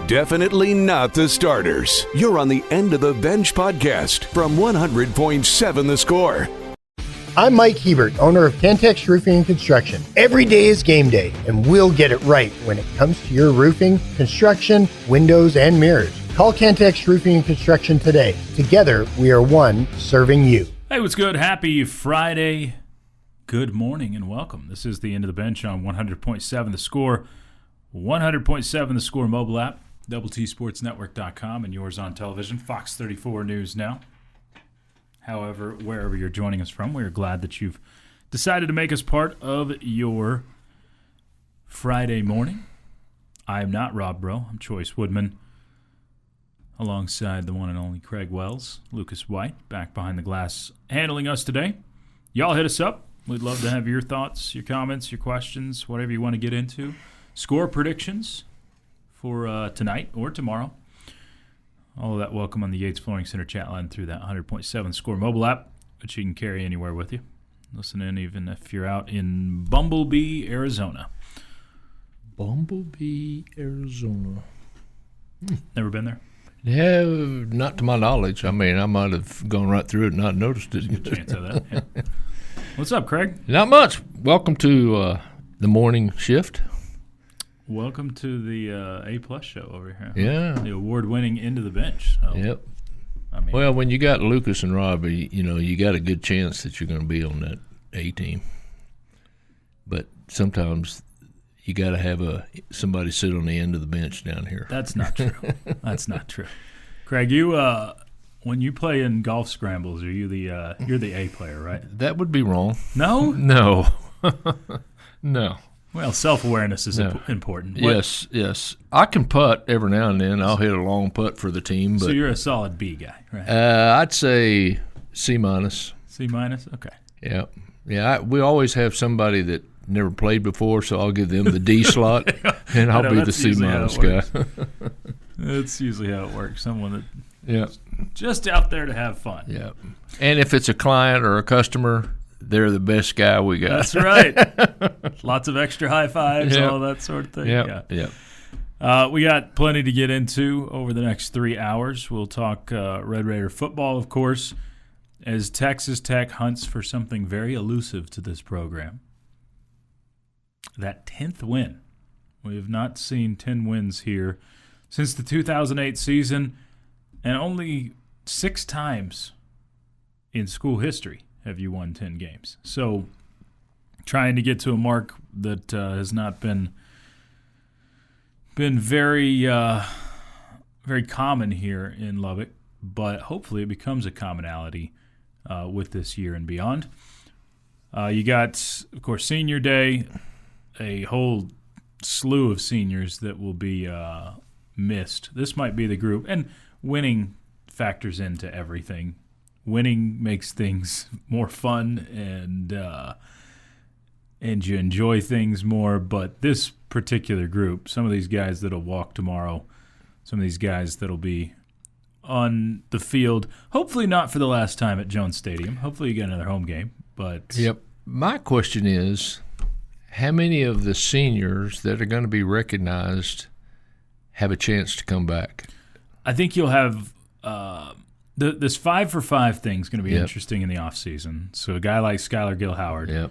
Definitely not the starters. You're on the End of the Bench podcast from 100.7 The Score. I'm Mike Hebert, owner of Cantex Roofing and Construction. Every day is game day, and we'll get it right when it comes to your roofing, construction, windows, and mirrors. Call Cantex Roofing and Construction today. Together, we are one serving you. Hey, what's good? Happy Friday. Good morning and welcome. This is the End of the Bench on 100.7 The Score, 100.7 The Score mobile app, TSportsNetwork.com, and yours on television, Fox 34 News Now. However, wherever you're joining us from, we're glad that you've decided to make us part of your Friday morning. I am not Rob Bro. I'm Chois Woodman, alongside the one and only Craig Wells, Lucas White, back behind the glass, handling us today. Y'all hit us up. We'd love to have your thoughts, your comments, your questions, whatever you want to get into. Score predictions for tonight or tomorrow. All of that welcome on the Yates Flooring Center chat line through that 100.7 Score mobile app, which you can carry anywhere with you. Listen in even if you're out in Bumblebee, Arizona. Bumblebee, Arizona. Never been there? Yeah, not to my knowledge. I mean, I might have gone right through it and not noticed it. Good chance of that. Yeah. What's up, Craig? Not much. Welcome to the morning shift. Welcome to the A-plus show over here. Yeah. The award-winning End of the Bench. So, Yep. I mean, Well, when you got Lucas and Robbie, you got a good chance that you're going to be on that A team. But sometimes you got to have somebody sit on the end of the bench down here. that's not true. That's not true. Craig, you when you play in golf scrambles, are you you're the A player, right? That would be wrong. No? No. No. Well, self-awareness is important. Yes. I can putt every now and then. I'll hit a long putt for the team. But So you're a solid B guy, right? I'd say C minus. C minus? Okay. Yeah. We always have somebody that never played before, so I'll give them the D slot, and I'll be the C minus guy. That's usually how it works. Someone Yeah. that's just out there to have fun. Yeah. And if it's a client or a customer, they're the best guy we got. That's right. Lots of extra high fives, Yep. all that sort of thing. Yeah. We got plenty to get into over the next 3 hours. We'll talk Red Raider football, of course, as Texas Tech hunts for something very elusive to this program. That 10th win. We have not seen 10 wins here since the 2008 season, and only 6 times in school history have you won 10 games. So trying to get to a mark that has not been very very common here in Lubbock, but hopefully it becomes a commonality with this year and beyond. You got, of course, Senior Day, a whole slew of seniors that will be missed. This might be the group, and winning factors into everything. Winning makes things more fun, and you enjoy things more. But this particular group, some of these guys that'll walk tomorrow, some of these guys that'll be on the field, hopefully not for the last time at Jones Stadium. Hopefully you get another home game. But Yep. My question is, how many of the seniors that are going to be recognized have a chance to come back? I think you'll have this 5 for 5 thing is going to be Yep. interesting in the offseason. So a guy like Skylar Gill Howard, Yep.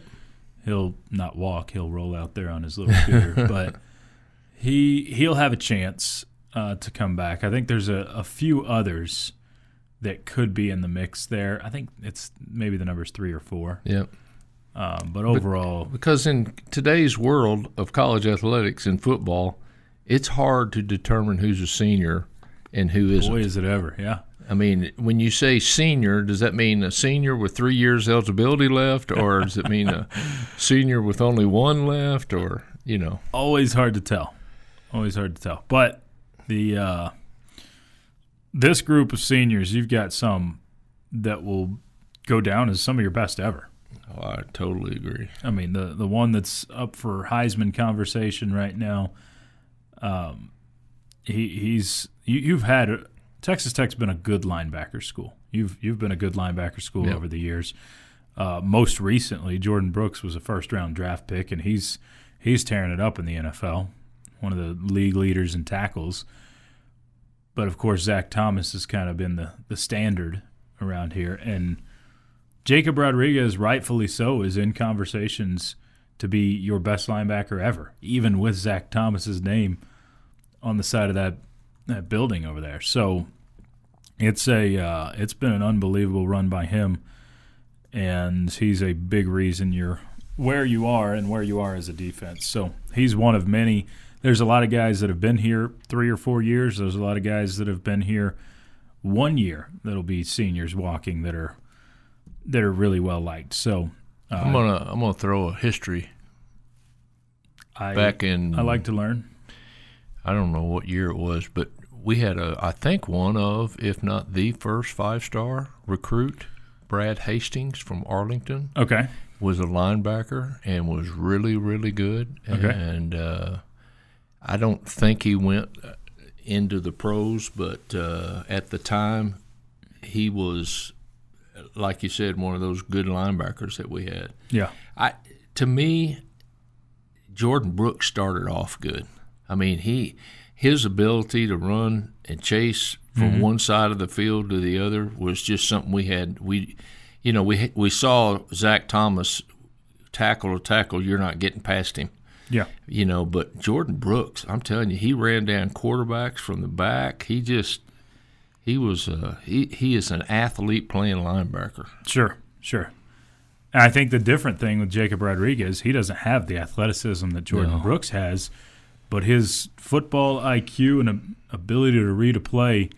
he'll not walk, he'll roll out there on his little scooter, but he'll have a chance to come back. I think there's a few others that could be in the mix there. I think it's maybe the number's 3 or 4. Yep. But overall, Because in today's world of college athletics and football, it's hard to determine who's a senior and who isn't. boy, is it ever, yeah. I mean, when you say senior, does that mean a senior with 3 years eligibility left, or does it mean a senior with only 1 left, or, Always hard to tell. Always hard to tell. But this group of seniors, you've got some that will go down as some of your best ever. Oh, I totally agree. I mean, the one that's up for Heisman conversation right now, you've had Texas Tech's been a good linebacker school. You've been a good linebacker school Yep. over the years. Most recently, Jordan Brooks was a first-round draft pick, and he's tearing it up in the NFL. One of the league leaders in tackles. But, of course, Zach Thomas has kind of been the standard around here. And Jacob Rodriguez, rightfully so, is in conversations to be your best linebacker ever, even with Zach Thomas's name on the side of that building over there. So it's been an unbelievable run by him, and he's a big reason you're where you are and where you are as a defense. So he's one of many. There's a lot of guys that have been here 3 or 4 years. There's a lot of guys that have been here 1 year that'll be seniors walking that are really well liked. So I'm gonna throw a history back in. I like to learn. I don't know what year it was, but we had I think one of, if not the first 5-star recruit, Brad Hastings from Arlington. Okay. Was a linebacker and was really, really good. Okay. And I don't think he went into the pros, but at the time he was, like you said, one of those good linebackers that we had. Yeah. To me, Jordan Brooks started off good. I mean, his ability to run and chase from one side of the field to the other was just something we had. We saw Zach Thomas tackle to tackle. You're not getting past him. Yeah. But Jordan Brooks, I'm telling you, he ran down quarterbacks from the back. He is an athlete playing linebacker. Sure. And I think the different thing with Jacob Rodriguez, he doesn't have the athleticism that Jordan Brooks has, but his football IQ and ability to read a play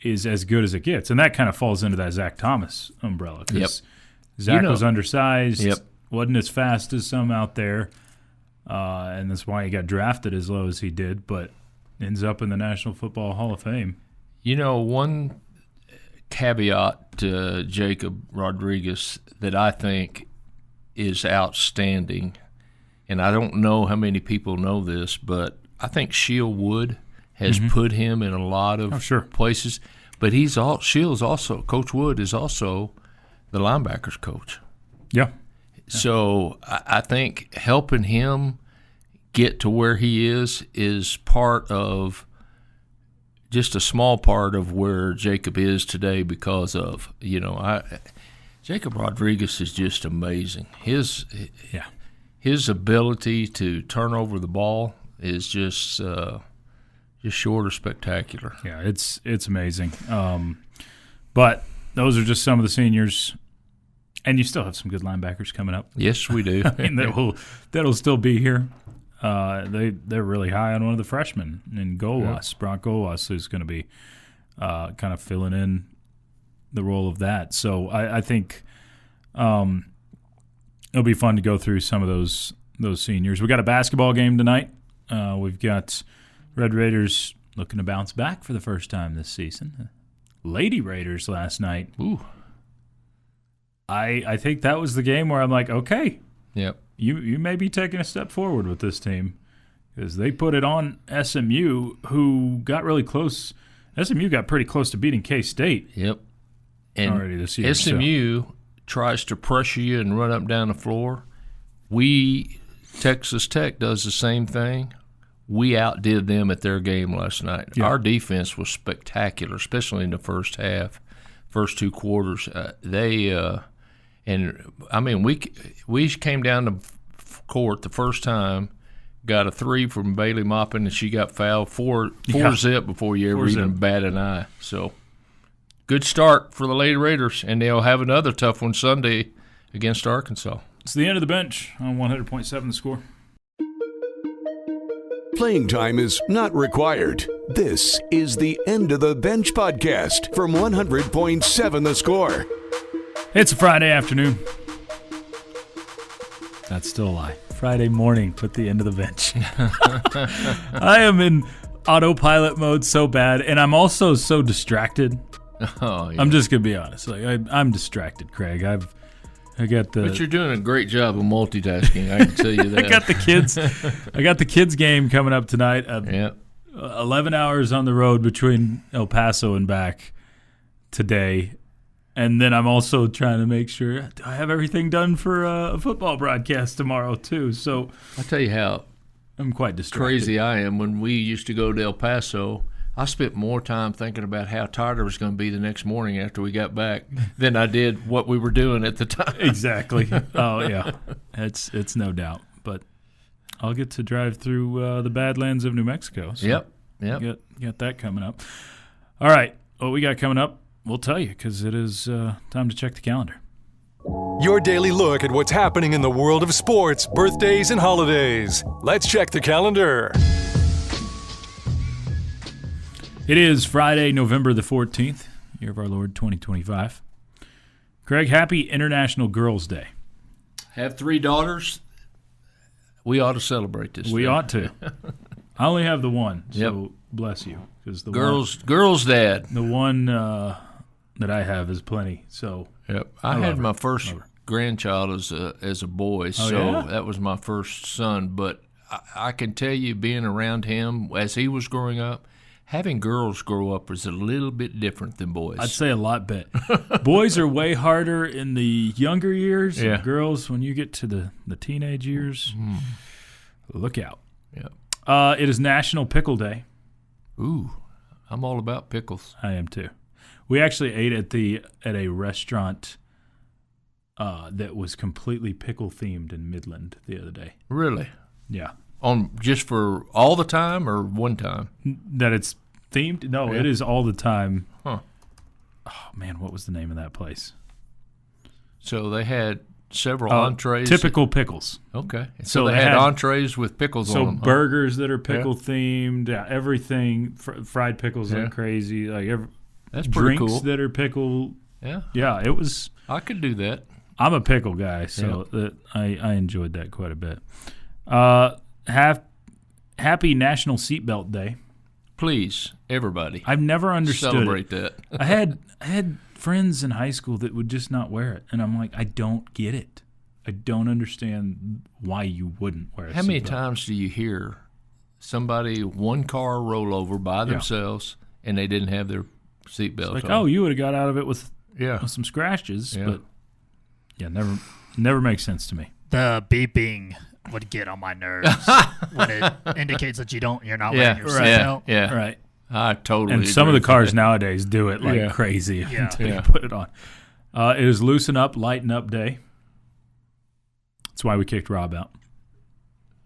is as good as it gets. And that kind of falls into that Zach Thomas umbrella. Because Zach was undersized, wasn't as fast as some out there, and that's why he got drafted as low as he did, but ends up in the National Football Hall of Fame. One caveat to Jacob Rodriguez that I think is outstanding, and I don't know how many people know this, but I think Shield Wood has put him in a lot of places. But Coach Wood is also the linebackers coach. Yeah. So I think helping him get to where he is part of just a small part of where Jacob is today because of, Jacob Rodriguez is just amazing. His ability to turn over the ball is just short of spectacular. Yeah, it's amazing. But those are just some of the seniors, and you still have some good linebackers coming up. Yes, we do. I mean, that'll still be here. They're really high on one of the freshmen in Chois, Brock Chois, who's going to be kind of filling in the role of that. So I think it'll be fun to go through some of those seniors. We got a basketball game tonight. We've got Red Raiders looking to bounce back for the first time this season. Lady Raiders last night. Ooh. I think that was the game where I'm like, okay. Yep. You may be taking a step forward with this team because they put it on SMU, who got really close. SMU got pretty close to beating K-State. Yep. And already this year. SMU tries to pressure you and run up down the floor. Texas Tech does the same thing. We outdid them at their game last night. Yeah. Our defense was spectacular, especially in the first half, first two quarters. We came down the court the first time, got a 3 from Bailey Maupin, and she got fouled 4 zip before you ever even bat an eye. So good start for the Lady Raiders, and they'll have another tough one Sunday against Arkansas. It's the end of the bench on 100.7 The Score. Playing time is not required. This is the End of the Bench podcast from 100.7 The Score. It's a Friday afternoon. That's still a lie. Friday morning with the End of the Bench. I am in autopilot mode so bad, and I'm also so distracted. Oh, yeah. I'm just going to be honest. I'm distracted, Craig. But you're doing a great job of multitasking. I can tell you that. I got the kids game coming up tonight. 11 hours on the road between El Paso and back today. And then I'm also trying to make sure I have everything done for a football broadcast tomorrow too. So I'll tell you how I'm quite distracted. Crazy I am. When we used to go to El Paso, I spent more time thinking about how tired I was going to be the next morning after we got back than I did what we were doing at the time. Exactly. Oh, yeah. It's no doubt. But I'll get to drive through the Badlands of New Mexico. So Yep. Got that coming up. All right. What we got coming up, we'll tell you because it is time to check the calendar. Your daily look at what's happening in the world of sports, birthdays, and holidays. Let's check the calendar. It is Friday, November the 14th, year of our Lord 2025. Craig, happy International Girls' Day. Have 3 daughters. We ought to celebrate this. We ought to. I only have the one, so Yep. Bless you. Because the girls' dad. The one that I have is plenty. So yep. I had my first grandchild as a boy, so that was my first son. But I can tell you, being around him as he was growing up, having girls grow up is a little bit different than boys. I'd say a lot bit. Boys are way harder in the younger years. Yeah. Girls, when you get to the teenage years, look out. Yeah. It is National Pickle Day. Ooh, I'm all about pickles. I am too. We actually ate at a restaurant that was completely pickle themed in Midland the other day. Really? Yeah. On just for all the time or one time? That it's themed? No, Yeah. It is all the time. Huh. Oh man, what was the name of that place? So they had several entrees. Typical pickles. Okay. So they had entrees with pickles on them. So burgers that are pickle themed, everything, fried pickles like crazy, that's pretty drinks cool. that are pickle. Yeah. Yeah, it was. I could do that. I'm a pickle guy, so I enjoyed that quite a bit. Happy National Seatbelt Day. Please, everybody. I've never understood celebrate it. that. I had friends in high school that would just not wear it, and I'm like, I don't get it. I don't understand why you wouldn't wear a How many seatbelt. times do you hear somebody, one car roll over by themselves and they didn't have their seatbelt Like, on? oh, you would have got out of it with Yeah. some scratches, Yeah. but never makes sense to me. The beeping would get on my nerves when it indicates that you're not wearing your seatbelt. Yeah. Right. I totally And some of agree the cars with that. nowadays do it like Yeah. crazy Yeah. until Yeah. you put it on. It is Loosen Up, Lighten Up Day. That's why we kicked Rob out.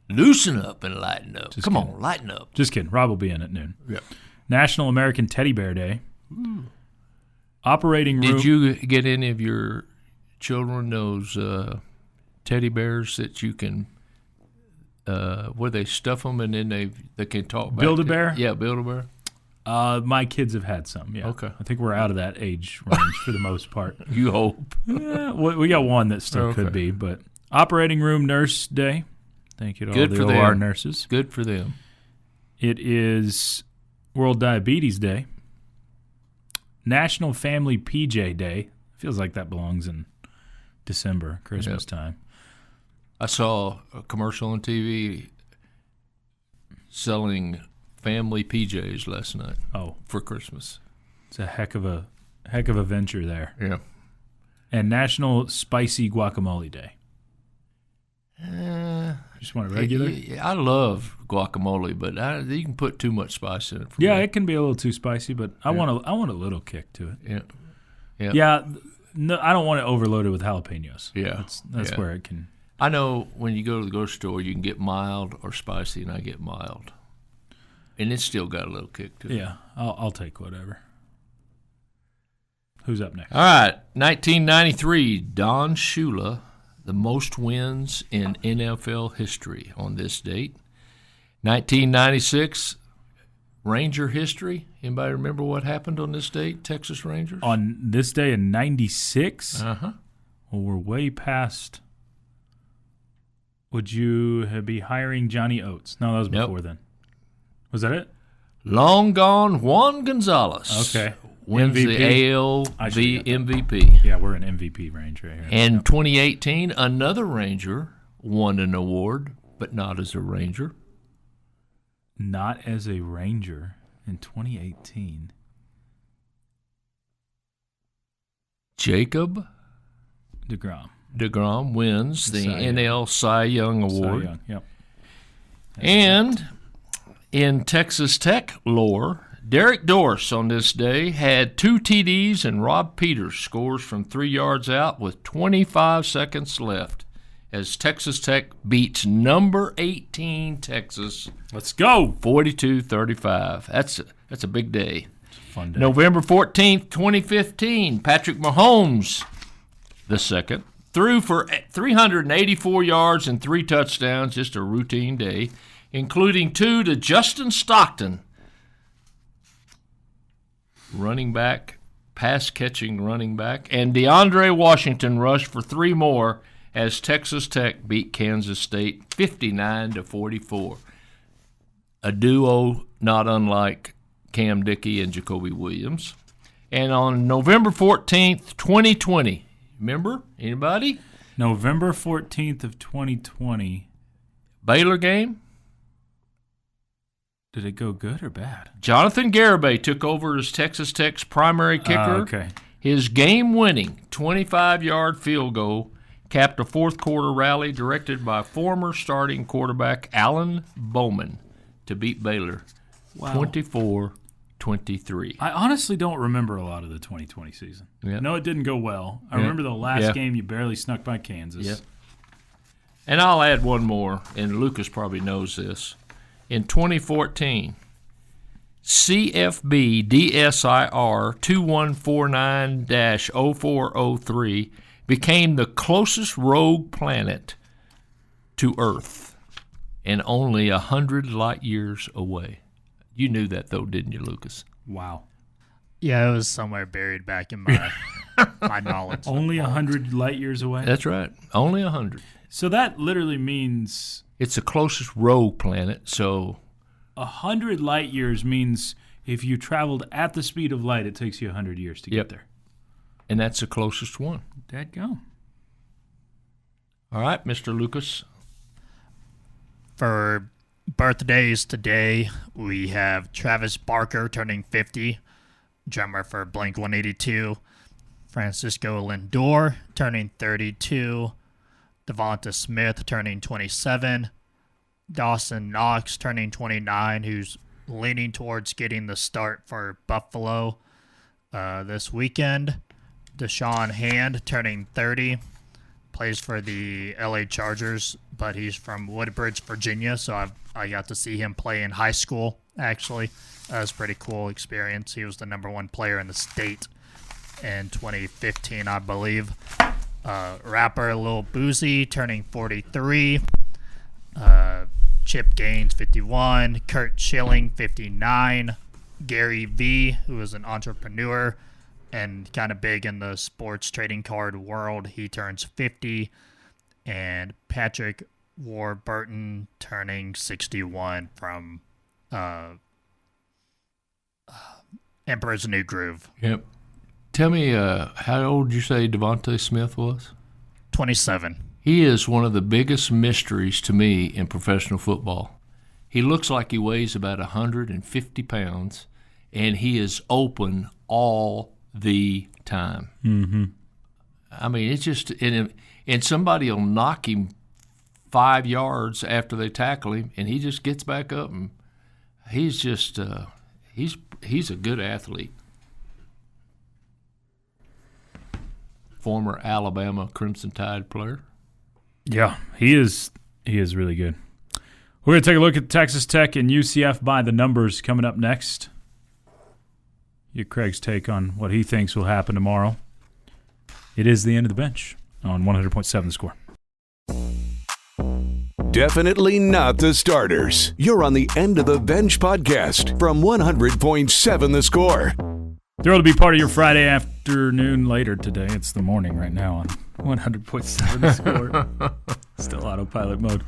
Loosen up and lighten up. Just Come kidding. on, lighten up. Just kidding. Rob will be in at noon. Yeah. National American Teddy Bear Day. Operating room. Did you get any of your children those teddy bears that you can where they stuff them and then they can talk back? Build-A-Bear? Yeah, Build-A-Bear. My kids have had some, yeah. Okay. I think we're out of that age range for the most part. You hope. Yeah, we got one that still could be, but Operating Room Nurse Day. Thank you to Good all for the OR them. nurses. Good for them. It is World Diabetes Day. National Family PJ Day. Feels like that belongs in December, Christmas time. I saw a commercial on TV selling family PJs last night. Oh, for Christmas. it's a heck of a venture there. Yeah. And National Spicy Guacamole Day. Just want a regular? I love guacamole, but you can put too much spice in it. For Yeah, me. it can be a little too spicy, but I want a little kick to it. Yeah. Yeah. Yeah, no, I don't want to overload it with jalapenos. Yeah. That's Yeah. where it can. I know when you go to the grocery store, you can get mild or spicy, and I get mild, and it's still got a little kick to it. Yeah, I'll take whatever. Who's up next? All right, 1993, Don Shula, the most wins in NFL history on this date. 1996, Ranger history. Anybody remember what happened on this date, Texas Rangers? On this day in 96? Uh-huh. Well, we're way past. Would you be hiring Johnny Oates? No, that was Nope. before then. Was that it? Long gone Juan Gonzalez. Okay. Wins MVP? the AL I should've got that. MVP. Yeah, we're an MVP range right here. In 2018, another Ranger won an award, but not as a Ranger. Not as a Ranger in 2018. Jacob DeGrom. wins the Cy Young. NL Cy Young Cy Award. Young, yep. And in Texas Tech lore, Derek Dorse on this day had 2 TDs, and Rob Peters scores from 3 yards out with 25 seconds left as Texas Tech beats number 18 Texas. Let's go. 42-35. That's a big day. Fun day. November 14th, 2015, Patrick Mahomes II threw for 384 yards and 3 touchdowns, just a routine day, including 2 to Justin Stockton, running back, pass-catching running back, and DeAndre Washington rushed for 3 more as Texas Tech beat Kansas State 59-44. A duo not unlike Cam Dickey and Jacoby Williams. And on November 14th, 2020, remember? Anybody? November 14th of 2020. Baylor game? Did it go good or bad? Jonathan Garibay took over as Texas Tech's primary kicker. Okay. His game-winning 25-yard field goal capped a fourth-quarter rally directed by former starting quarterback Alan Bowman to beat Baylor 24-23. I honestly don't remember a lot of the 2020 season. Yep. No, it didn't go well. I remember the last game you barely snuck by Kansas. Yep. And I'll add one more, and Lucas probably knows this. In 2014, CFB DSIR 2149-0403 became the closest rogue planet to Earth and only 100 light years away. You knew that, though, didn't you, Lucas? Wow. Yeah, it was somewhere buried back in my my knowledge. Only 100 light years away? That's right. Only 100. So that literally means... It's the closest rogue planet, so... 100 light years means if you traveled at the speed of light, it takes you 100 years to get there. And that's the closest one. Dadgum. All right, Mr. Lucas. For birthdays today, we have Travis Barker turning 50, drummer for Blink-182. Francisco Lindor turning 32. Devonta Smith turning 27. Dawson Knox turning 29, who's leaning towards getting the start for Buffalo this weekend. Deshaun Hand turning 30, plays for the LA Chargers, but he's from Woodbridge, Virginia, so I got to see him play in high school, actually. That was a pretty cool experience. He was the number 1 player in the state in 2015, I believe. Rapper Lil Boozy turning 43. Chip Gaines, 51. Kurt Schilling, 59. Gary V, who is an entrepreneur and kind of big in the sports trading card world, he turns 50. And Patrick Warburton turning 61 from Emperor's New Groove. Yep. Tell me, how old did you say Devonta Smith was? 27. He is one of the biggest mysteries to me in professional football. He looks like he weighs about 150 pounds, and he is open all the time. Mm-hmm. I mean, it's just and somebody will knock him 5 yards after they tackle him, and he just gets back up, and he's just he's a good athlete. Former Alabama Crimson Tide player. Yeah, he is really good. We're going to take a look at Texas Tech and UCF by the numbers coming up next. Get Craig's take on what he thinks will happen tomorrow. It is the end of the bench on 100.7 The Score. Definitely not the starters. You're on the End of the Bench podcast from 100.7 The Score. Thrilled to be part of your Friday afternoon later today. It's the morning right now on 100.7 The Score. Still autopilot mode.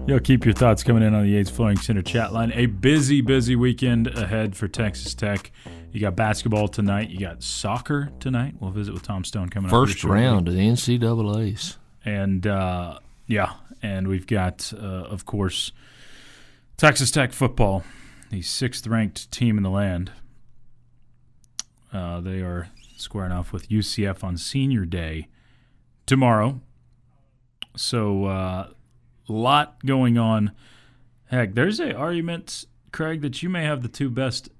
You'll keep your thoughts coming in on the Yates Flooring Center chat line. A busy, busy weekend ahead for Texas Tech. You got basketball tonight. You got soccer tonight. We'll visit with Tom Stone coming up. First round of the NCAAs. And, and we've got, of course, Texas Tech football, the 6th-ranked team in the land. They are squaring off with UCF on Senior Day tomorrow. So, a lot going on. Heck, there's an argument, Craig, that you may have the 2 best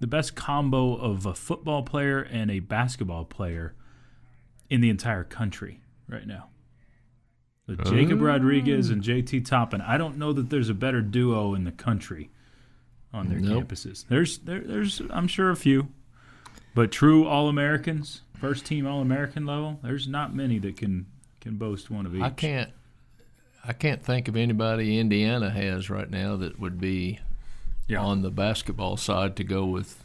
the best combo of a football player and a basketball player in the entire country right now. Jacob Rodriguez and JT Toppin. I don't know that there's a better duo in the country on their campuses. There's I'm sure a few, but true All-Americans, first-team All-American level, there's not many that can boast one of each. I can't think of anybody Indiana has right now that would be on the basketball side to go with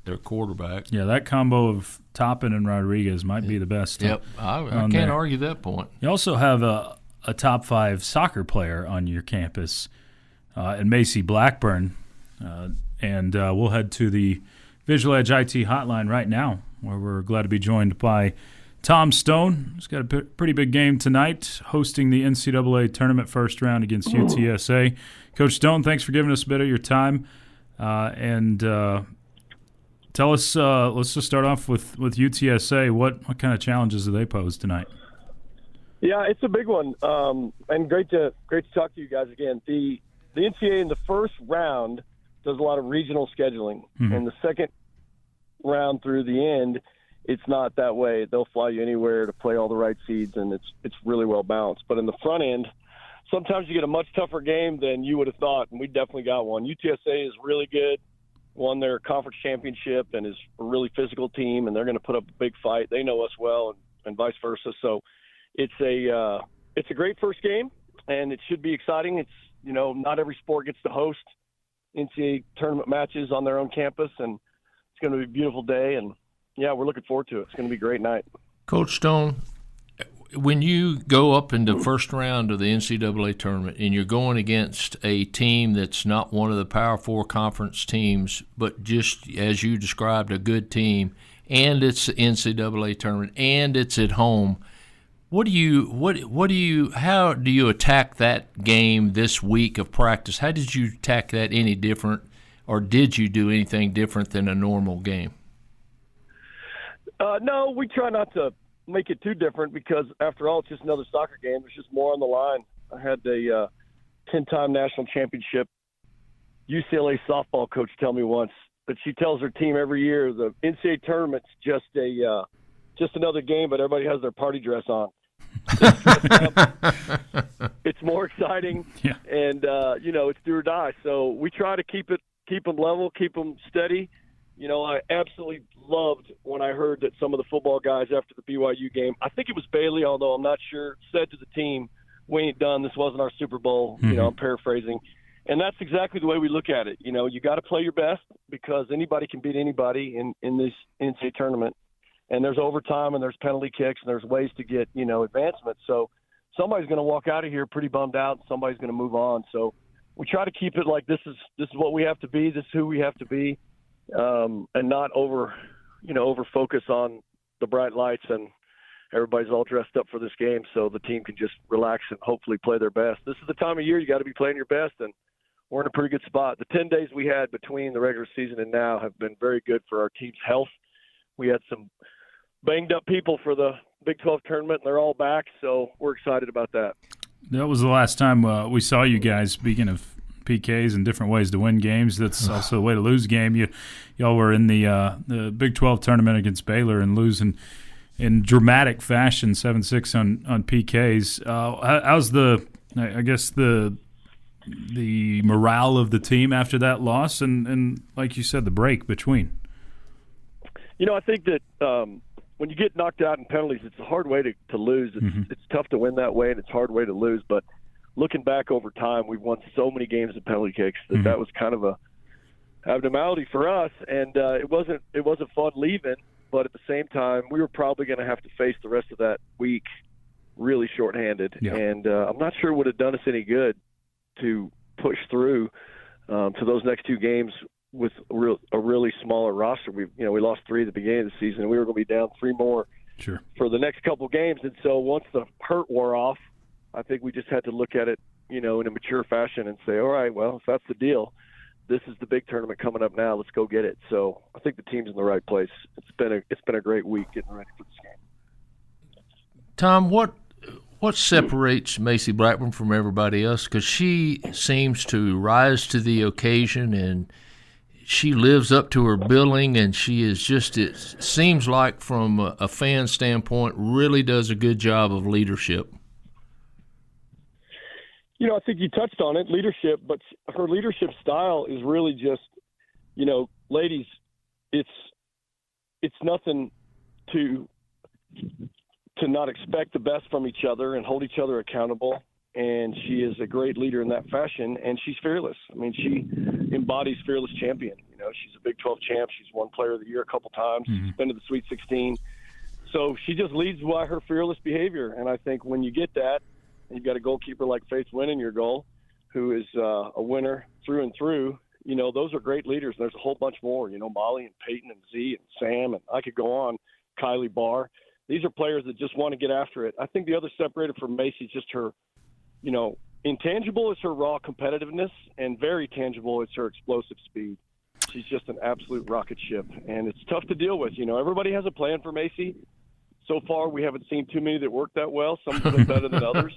their quarterback. Yeah, that combo of Toppin and Rodriguez might be the best. Yep, I can't argue that point. You also have a top 5 soccer player on your campus in Macy Blackburn. And we'll head to the Visual Edge IT hotline right now, where we're glad to be joined by Tom Stone. He's got a pretty big game tonight, hosting the NCAA tournament first round against UTSA. Coach Stone, thanks for giving us a bit of your time. And tell us, let's just start off with UTSA. What kind of challenges do they pose tonight? Yeah, it's a big one, and great to talk to you guys again. The NCAA in the first round does a lot of regional scheduling, and the second round through the end, it's not that way. They'll fly you anywhere to play all the right seeds, and it's really well balanced. But in the front end, sometimes you get a much tougher game than you would have thought, and we definitely got one. UTSA is really good, won their conference championship, and is a really physical team, and they're going to put up a big fight. They know us well, and vice versa. So it's a great first game, and it should be exciting. It's not every sport gets to host NCAA tournament matches on their own campus, and it's going to be a beautiful day, and yeah, we're looking forward to it. It's going to be a great night. Coach Stone, when you go up in the first round of the NCAA tournament and you're going against a team that's not one of the Power 4 conference teams, but just as you described, a good team, and it's the NCAA tournament, and it's at home, how do you attack that game this week of practice? How did you attack that any different, or did you do anything different than a normal game? No, we try not to make it too different because, after all, it's just another soccer game. There's just more on the line. I had a 10-time national championship UCLA softball coach tell me once that she tells her team every year the NCAA tournament's just another game, but everybody has their party dress on. It's more exciting, and it's do or die. So we try to keep them level, keep them steady. I absolutely loved when I heard that some of the football guys after the BYU game, I think it was Bailey, although I'm not sure, said to the team, "We ain't done. This wasn't our Super Bowl." I'm paraphrasing, and that's exactly the way we look at it. You got to play your best because anybody can beat anybody in this NCAA tournament. And there's overtime, and there's penalty kicks, and there's ways to get, advancement. So somebody's going to walk out of here pretty bummed out, and somebody's going to move on. So we try to keep it like this is what we have to be, this is who we have to be, and not over focus on the bright lights and everybody's all dressed up for this game, so the team can just relax and hopefully play their best. This is the time of year you got to be playing your best, and we're in a pretty good spot. The 10 days we had between the regular season and now have been very good for our team's health. We had some banged up people for the Big 12 tournament, and they're all back, so we're excited about that. That was the last time we saw you guys. Speaking of PKs and different ways to win games, that's also a way to lose game. Y'all were in the Big 12 tournament against Baylor and losing in dramatic fashion, 7-6 on PKs. How's the morale of the team after that loss, and like you said, the break between? I think that when you get knocked out in penalties, it's a hard way to lose. It's tough to win that way, and it's a hard way to lose. But looking back over time, we've won so many games in penalty kicks that was kind of a abnormality for us, and it wasn't fun leaving. But at the same time, we were probably going to have to face the rest of that week really shorthanded, and I'm not sure it would have done us any good to push through to those next two games with a really smaller roster. We lost 3 at the beginning of the season, and we were going to be down 3 more for the next couple games. And so once the hurt wore off, I think we just had to look at it, in a mature fashion and say, all right, well, if that's the deal, this is the big tournament coming up now. Let's go get it. So I think the team's in the right place. It's been a great week getting ready for this game. Tom, what separates Macy Blackburn from everybody else? Because she seems to rise to the occasion, and she lives up to her billing, and she is just, it seems like from a fan standpoint, really does a good job of leadership. I think you touched on it, leadership, but her leadership style is really just, ladies, it's nothing to not expect the best from each other and hold each other accountable. And she is a great leader in that fashion, and she's fearless. I mean, she embodies fearless champion. She's a Big 12 champ. She's won Player of the Year a couple times. She's been to the Sweet 16. So she just leads by her fearless behavior. And I think when you get that, and you've got a goalkeeper like Faith Wynn in your goal, who is a winner through and through, those are great leaders. There's a whole bunch more, Molly and Peyton and Z and Sam, and I could go on, Kylie Barr. These are players that just want to get after it. I think the other separator from Macy is just her, intangible is her raw competitiveness, and very tangible is her explosive speed. She's just an absolute rocket ship, and it's tough to deal with. Everybody has a plan for Macy. So far, we haven't seen too many that work that well. Some of them better than others.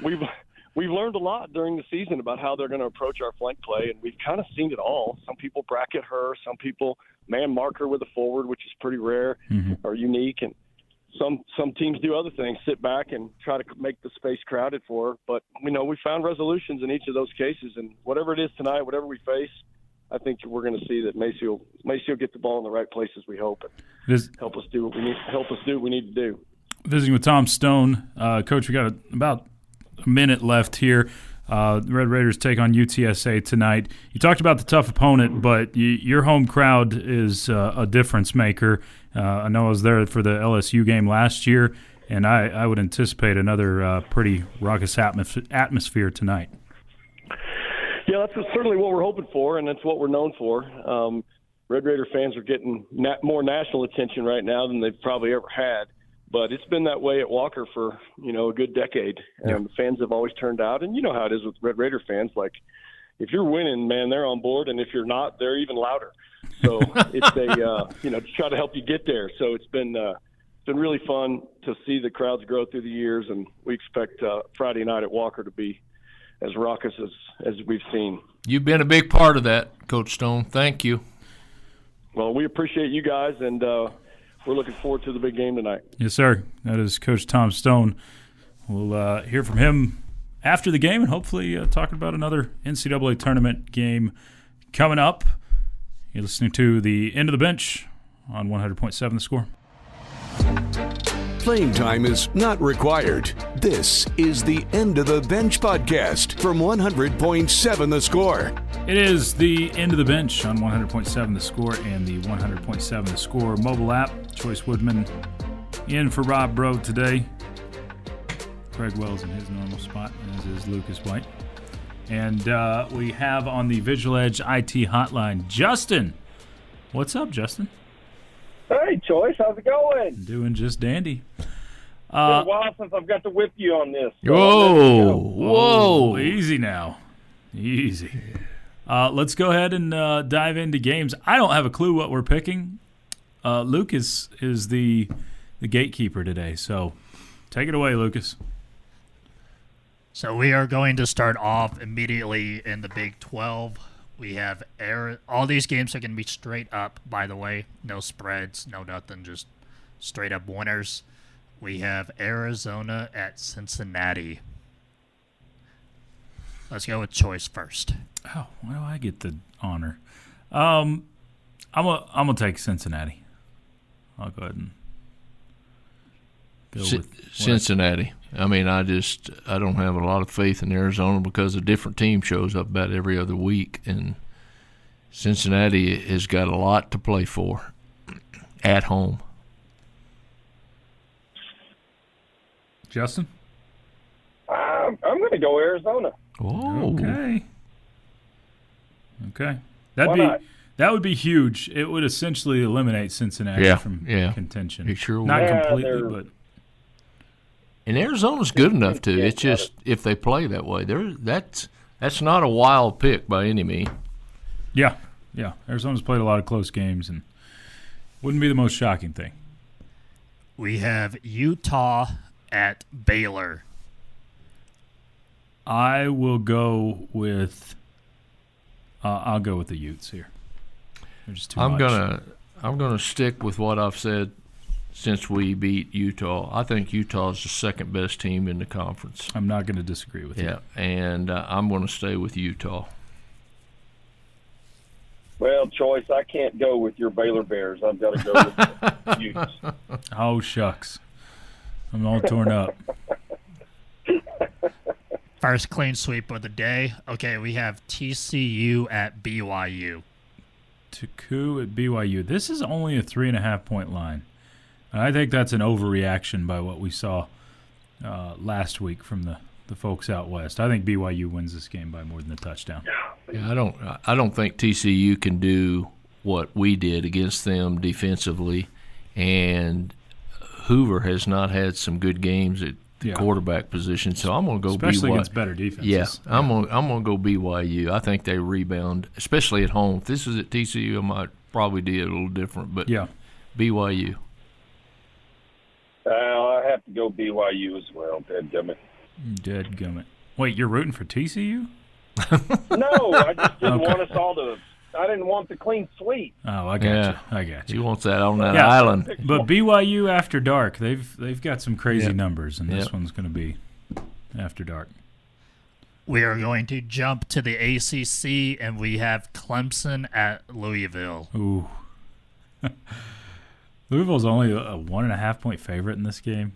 We've learned a lot during the season about how they're going to approach our flank play, and we've kind of seen it all. Some people bracket her. Some people man mark her with a forward, which is pretty rare or unique, and some teams do other things, sit back and try to make the space crowded for her. But, we found resolutions in each of those cases. And whatever it is tonight, whatever we face, I think we're going to see that Macy will get the ball in the right places, we hope, and help us do what we need to do. Visiting with Tom Stone. Coach, we got about a minute left here. The Red Raiders take on UTSA tonight. You talked about the tough opponent, but your home crowd is a difference maker. I know I was there for the LSU game last year, and I would anticipate another pretty raucous atmosphere tonight. Yeah, that's certainly what we're hoping for, and that's what we're known for. Red Raider fans are getting more national attention right now than they've probably ever had. But it's been that way at Walker for, a good decade. And the fans have always turned out. And you know how it is with Red Raider fans. Like, if you're winning, man, they're on board. And if you're not, they're even louder. So it's to try to help you get there. So it's been really fun to see the crowds grow through the years. And we expect Friday night at Walker to be as raucous as we've seen. You've been a big part of that, Coach Stone. Thank you. Well, we appreciate you guys, and we're looking forward to the big game tonight. Yes, sir. That is Coach Tom Stone. We'll hear from him after the game and hopefully talk about another NCAA tournament game coming up. You're listening to the End of the Bench on 100.7 The Score. Playing time is not required. This is the End of the Bench podcast from 100.7 The Score. It is the End of the Bench on 100.7 The Score and the 100.7 The Score mobile app. Chois Woodman in for Rob Bro today. Craig Wells in his normal spot, as is Lucas White. And we have on the Visual Edge IT hotline, Justin. What's up, Justin? Hey, Chois, how's it going? Doing just dandy. It's been a while since I've got to whip you on this. So Whoa. Easy now. Easy. Let's go ahead and dive into games. I don't have a clue what we're picking. Lucas is the gatekeeper today, so take it away, Lucas. So we are going to start off immediately in the Big 12. We have all these games are going to be straight up, by the way. No spreads, no nothing, just straight up winners. We have Arizona at Cincinnati. Let's go with Choice first. Oh, why do I get the honor? I'm gonna take Cincinnati. I'll go ahead and go with Cincinnati. I mean, I don't have a lot of faith in Arizona because a different team shows up about every other week, and Cincinnati has got a lot to play for at home. Justin? I'm going to go Arizona. Oh, okay. That would be huge. It would essentially eliminate Cincinnati from contention. It sure would. Not completely, but. And Arizona's good enough to. It's just if they play that way, that's not a wild pick by any means. Yeah. Arizona's played a lot of close games, and wouldn't be the most shocking thing. We have Utah at Baylor. I will go with. I'll go with the Utes here. They're just too I'm much. gonna stick with what I've said since we beat Utah. I think Utah is the second best team in the conference. I'm not going to disagree with you. Yeah, and I'm going to stay with Utah. Well, Choice, I can't go with your Baylor Bears. I've got to go with the Utes. Oh, shucks. I'm all torn up. First clean sweep of the day. Okay, we have TCU at BYU. Taku at BYU. This is only a 3.5-point line. I think that's an overreaction by what we saw last week from the folks out west. I think BYU wins this game by more than a touchdown. Yeah, I don't think TCU can do what we did against them defensively, and Hoover has not had some good games at the quarterback position. So I'm going to go especially BYU. Against better defenses. Yeah, I'm going to go BYU. I think they rebound, especially at home. If this is at TCU, I might probably do it a little different, but yeah, BYU. I have to go BYU as well, dadgummit. Dadgummit. Wait, you're rooting for TCU? No, I just didn't want us all to – I didn't want the clean sweep. Oh, I got you. He wants that on that island. But BYU after dark, they've got some crazy numbers, and this one's going to be after dark. We are going to jump to the ACC, and we have Clemson at Louisville. Ooh. Louisville's only a 1.5-point favorite in this game.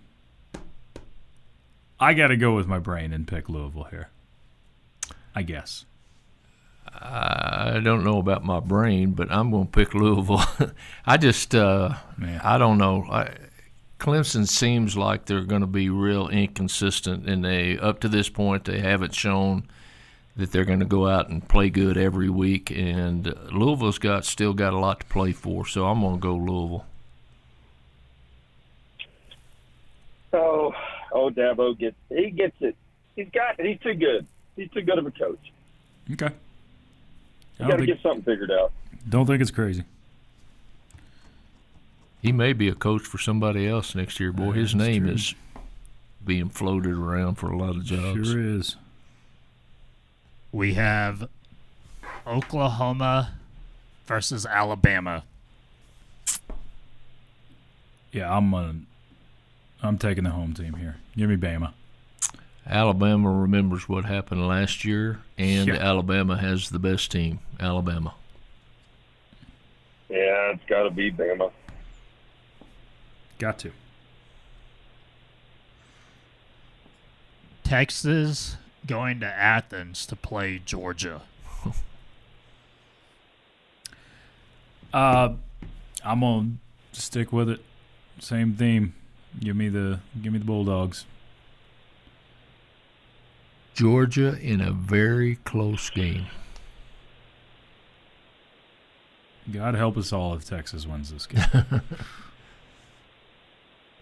I got to go with my brain and pick Louisville here. I guess. I don't know about my brain, but I'm going to pick Louisville. I just, I don't know. Clemson seems like they're going to be real inconsistent, and up to this point, they haven't shown that they're going to go out and play good every week. And Louisville's still got a lot to play for, so I'm going to go Louisville. Oh, Dabo gets it. He's too good. He's too good of a coach. Okay. You got to get something figured out. Don't think it's crazy. He may be a coach for somebody else next year, boy. His name is being floated around for a lot of jobs. Sure is. We have Oklahoma versus Alabama. Yeah, I'm taking the home team here. Give me Bama. Alabama remembers what happened last year, and Alabama has the best team. Alabama. Yeah, it's got to be Bama. Got to. Texas going to Athens to play Georgia. I'm gonna stick with it. Same theme. Give me the Bulldogs. Georgia in a very close game. God help us all if Texas wins this game.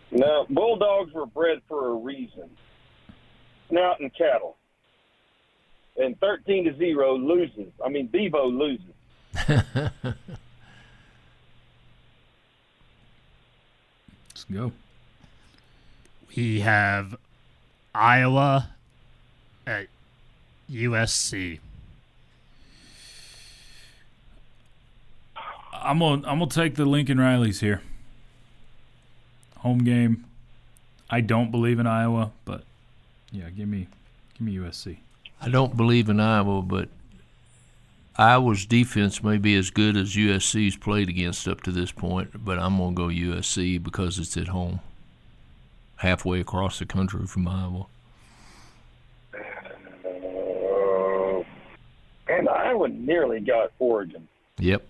Now, Bulldogs were bred for a reason. Snout and cattle. And 13-0 loses. I mean, Bevo loses. Let's go. We have Iowa at USC. I'm gonna take the Lincoln Rileys here. Home game. I don't believe in Iowa, but yeah, give me USC. I don't believe in Iowa, but Iowa's defense may be as good as USC's played against up to this point, but I'm going to go USC because it's at home, halfway across the country from Iowa. And Iowa nearly got Oregon. Yep.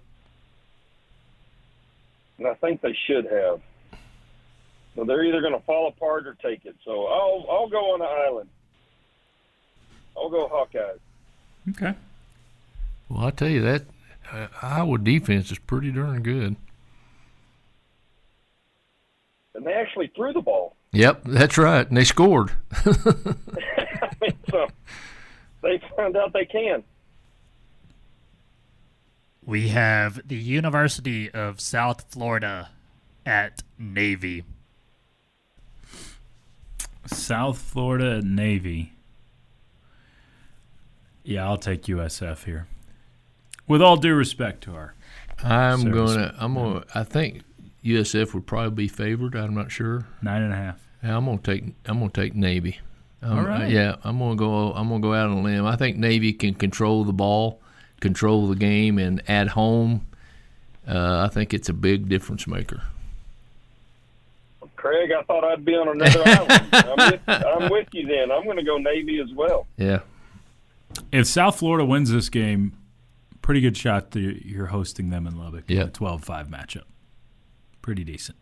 And I think they should have. So they're either going to fall apart or take it. So I'll go on the island. I'll go Hawkeyes. Okay. Well, I tell you that Iowa defense is pretty darn good. And they actually threw the ball. Yep, that's right. And they scored. I mean, so they found out they can. We have the University of South Florida at Navy. South Florida at Navy. Yeah, I'll take USF here. With all due respect to our I think USF would probably be favored. I'm not sure. 9.5. Yeah, I'm gonna take Navy. All right. Yeah, I'm gonna go out on a limb. I think Navy can control the ball, control the game, and at home, I think it's a big difference maker. Craig, I thought I'd be on another island. I'm with you then. I'm going to go Navy as well. Yeah. If South Florida wins this game, pretty good shot that you're hosting them in Lubbock. Yeah. A 12-5 matchup. Pretty decent.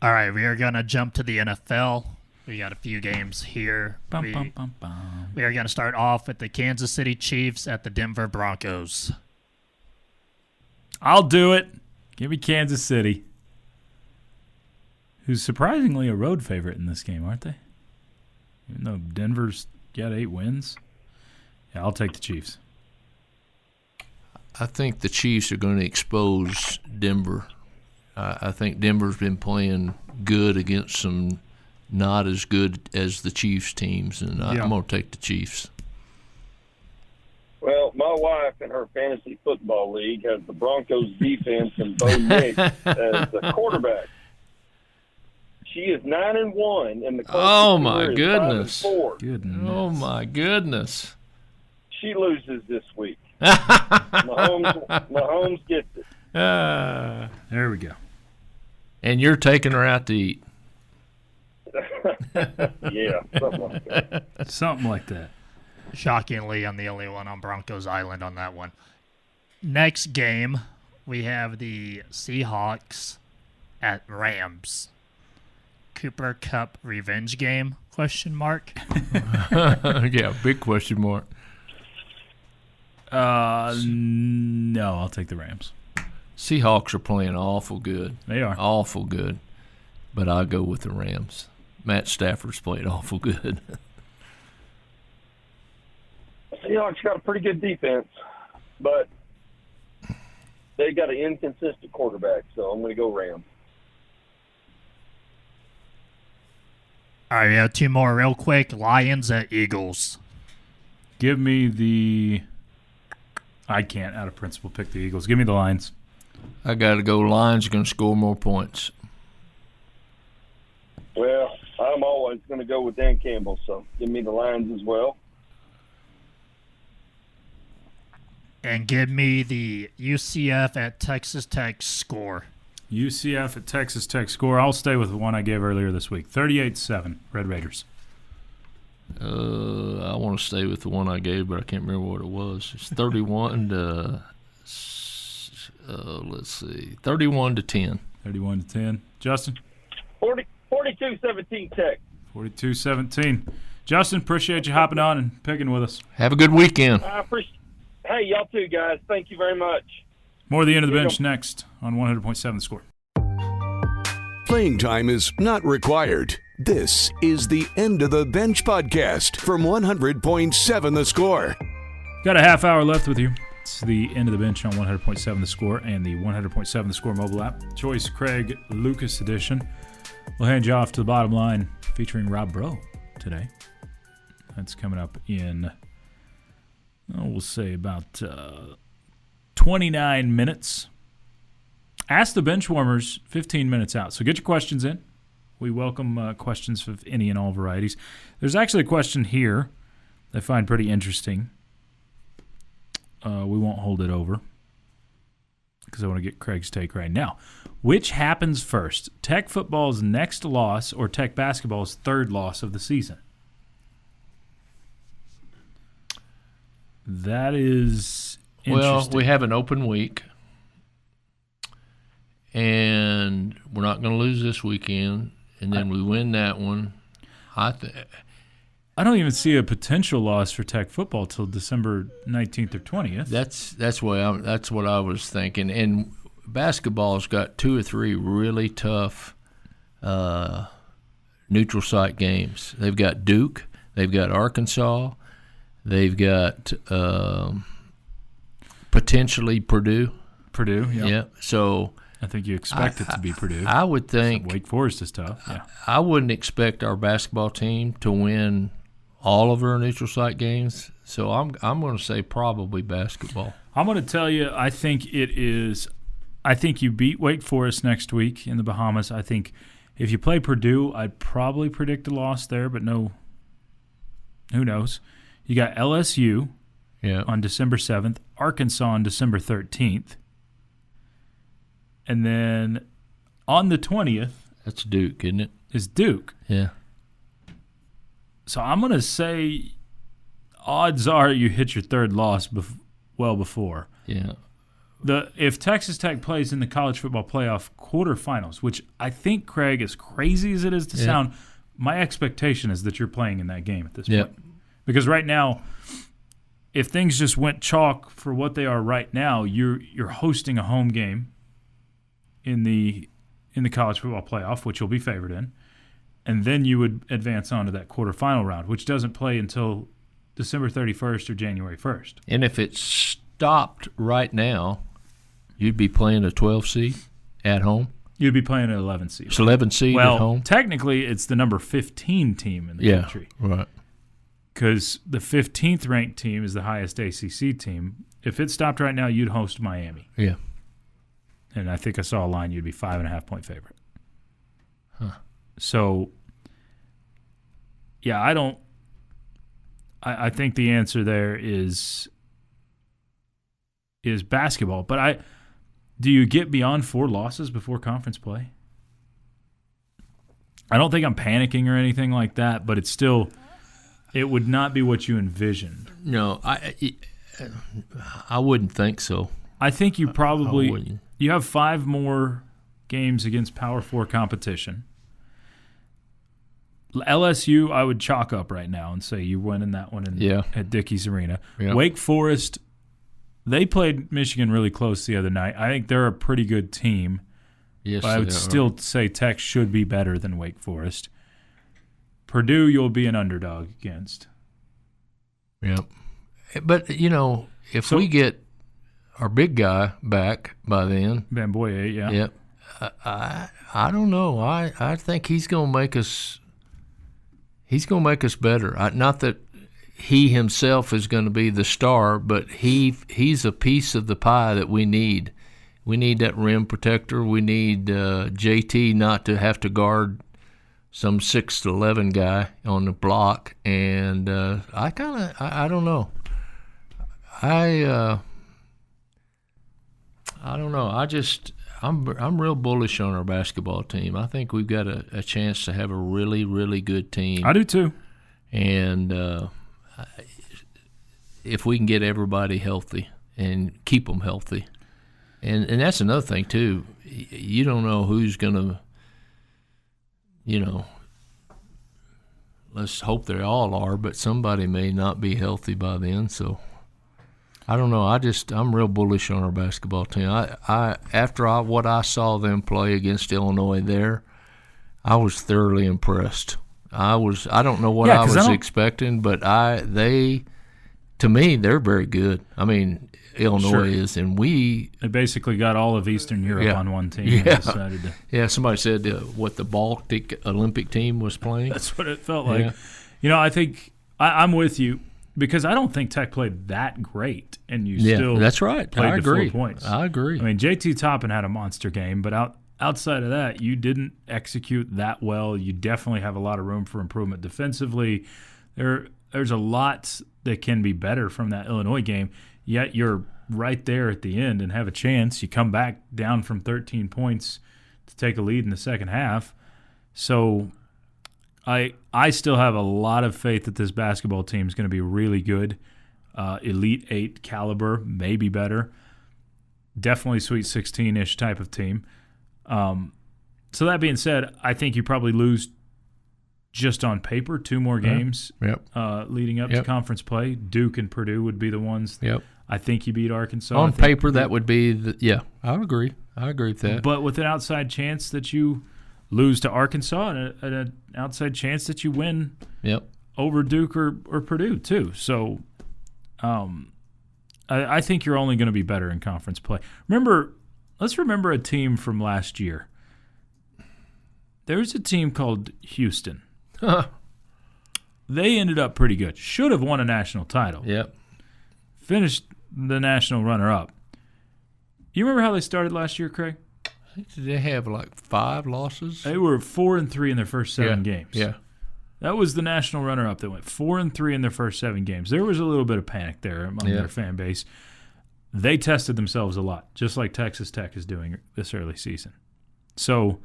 All right, we are going to jump to the NFL. We got a few games here. We are going to start off with the Kansas City Chiefs at the Denver Broncos. I'll do it. Give me Kansas City, who's surprisingly a road favorite in this game, aren't they? Even though Denver's got 8 wins. Yeah, I'll take the Chiefs. I think the Chiefs are going to expose Denver. I think Denver's been playing good against some not as good as the Chiefs teams, and I'm going to take the Chiefs. Well, my wife in her fantasy football league has the Broncos defense and Bo Nix as the quarterback. She is 9-1, and the oh my goodness! Oh my goodness! She loses this week. Mahomes gets it. There we go. And you're taking her out to eat. Yeah, something like that. Something like that. Shockingly, I'm the only one on Broncos Island on that one. Next game, we have the Seahawks at Rams. Cooper Kupp revenge game? Question mark. Yeah, big question mark. No, I'll take the Rams. Seahawks are playing awful good. They are. Awful good. But I'll go with the Rams. Matt Stafford's played awful good. Seahawks got a pretty good defense, but they got an inconsistent quarterback, so I'm going to go Rams. All right, we have 2 more real quick. Lions at Eagles. Give me the... I can't, out of principle, pick the Eagles. Give me the Lions. I got to go. Lions are going to score more points. Well, I'm always going to go with Dan Campbell, so give me the Lions as well. And give me the UCF at Texas Tech score. UCF at Texas Tech score. I'll stay with the one I gave earlier this week. 38-7, Red Raiders. I want to stay with the one I gave, but I can't remember what it was. It's 31 to, let's see, 31-10. 31-10. Justin? 42-17 Tech. 42-17. Justin, appreciate you hopping on and picking with us. Have a good weekend. I appreciate. Hey, y'all too, guys. Thank you very much. More of the End of the Bench next on 100.7 The Score. Playing time is not required. This is the End of the Bench podcast from 100.7 The Score. Got a half hour left with you. It's the End of the Bench on 100.7 The Score and the 100.7 The Score mobile app. Chois Craig Lucas edition. We'll hand you off to the bottom line featuring Rob Bro today. That's coming up in, we'll say about 29 minutes. Ask the Benchwarmers 15 minutes out. So get your questions in. We welcome questions of any and all varieties. There's actually a question here that I find pretty interesting. We won't hold it over because I want to get Craig's take right now. Which happens first? Tech football's next loss or Tech basketball's third loss of the season? That is interesting. Well, we have an open week, and we're not going to lose this weekend, and then we win that one. I don't even see a potential loss for Tech football till December 19th or 20th. That's what I was thinking. And basketball's got 2 or 3 really tough neutral site games. They've got Duke, they've got Arkansas, they've got potentially Purdue. Purdue, yeah. Yeah. So I think you expect it to be Purdue. I would think Wake Forest is tough. Yeah. I wouldn't expect our basketball team to win all of our neutral site games. So I'm going to say probably basketball. I'm going to tell you, I think it is. I think you beat Wake Forest next week in the Bahamas. I think if you play Purdue, I'd probably predict a loss there, but no. Who knows? You got LSU on December 7th, Arkansas on December 13th, and then on the 20th. That's Duke, isn't it? Is Duke. Yeah. So I'm going to say odds are you hit your third loss well before. Yeah. If Texas Tech plays in the college football playoff quarterfinals, which I think, Craig, as crazy as it is to sound, my expectation is that you're playing in that game at this point. Because right now, if things just went chalk for what they are right now, you're hosting a home game in the college football playoff, which you'll be favored in, and then you would advance on to that quarterfinal round, which doesn't play until December 31st or January 1st. And if it stopped right now, you'd be playing a 12 seed at home? You'd be playing an 11 seed. It's 11 seed at home? Well, technically, it's the number 15 team in the country. Right. Because the 15th ranked team is the highest ACC team. If it stopped right now, you'd host Miami. Yeah. And I think I saw a line you'd be 5.5-point favorite. Huh. So, yeah, I think the answer there is basketball. But do you get beyond 4 losses before conference play? I don't think I'm panicking or anything like that, but it's still – it would not be what you envisioned. No, I wouldn't think so. I think you probably – you have 5 more games against Power 4 competition. LSU, I would chalk up right now and say you win in that one at Dickies Arena. Yeah. Wake Forest, they played Michigan really close the other night. I think they're a pretty good team. Yes, but I would still say Tech should be better than Wake Forest. Purdue, you'll be an underdog against. Yep. But, if we get our big guy back by then. Van Boye, yeah. Yep. I don't know. I think he's going to make us – he's going to make us better. Not that he himself is going to be the star, but he's a piece of the pie that we need. We need that rim protector. We need JT not to have to guard some 6'11" guy on the block. And I don't know. I don't know. I'm real bullish on our basketball team. I think we've got a chance to have a really, really good team. I do too. And if we can get everybody healthy and keep them healthy. And that's another thing too. You don't know who's going to, let's hope they all are, but somebody may not be healthy by then. So I don't know. I'm real bullish on our basketball team. After what I saw them play against Illinois there, I was thoroughly impressed. I don't know what I was expecting, but to me, they're very good. I mean, Illinois is, and they basically got all of Eastern Europe on one team. Yeah, somebody said what the Baltic Olympic team was playing. That's what it felt like. I think I'm with you because I don't think Tech played that great, and you still that's right. played I agree. 4 points. I agree. I mean, JT Toppin had a monster game, but outside of that, you didn't execute that well. You definitely have a lot of room for improvement defensively. There's a lot that can be better from that Illinois game, yet you're right there at the end and have a chance. You come back down from 13 points to take a lead in the second half. So I still have a lot of faith that this basketball team is going to be really good. Elite 8 caliber, maybe better. Definitely Sweet 16-ish type of team. So that being said, I think you probably lose just on paper 2 more games leading up to conference play. Duke and Purdue would be the ones. I think you beat Arkansas. On paper, that would be I agree. I agree with that. But with an outside chance that you lose to Arkansas and an outside chance that you win over Duke or Purdue too. So I think you're only going to be better in conference play. Let's remember a team from last year. There was a team called Houston they ended up pretty good. Should have won a national title. Yep. Finished the national runner-up. You remember how they started last year, Craig? Did they have like 5 losses? They were 4-3 in their first 7 games. Yeah. That was the national runner-up that went 4-3 in their first 7 games. There was a little bit of panic there among their fan base. They tested themselves a lot, just like Texas Tech is doing this early season. So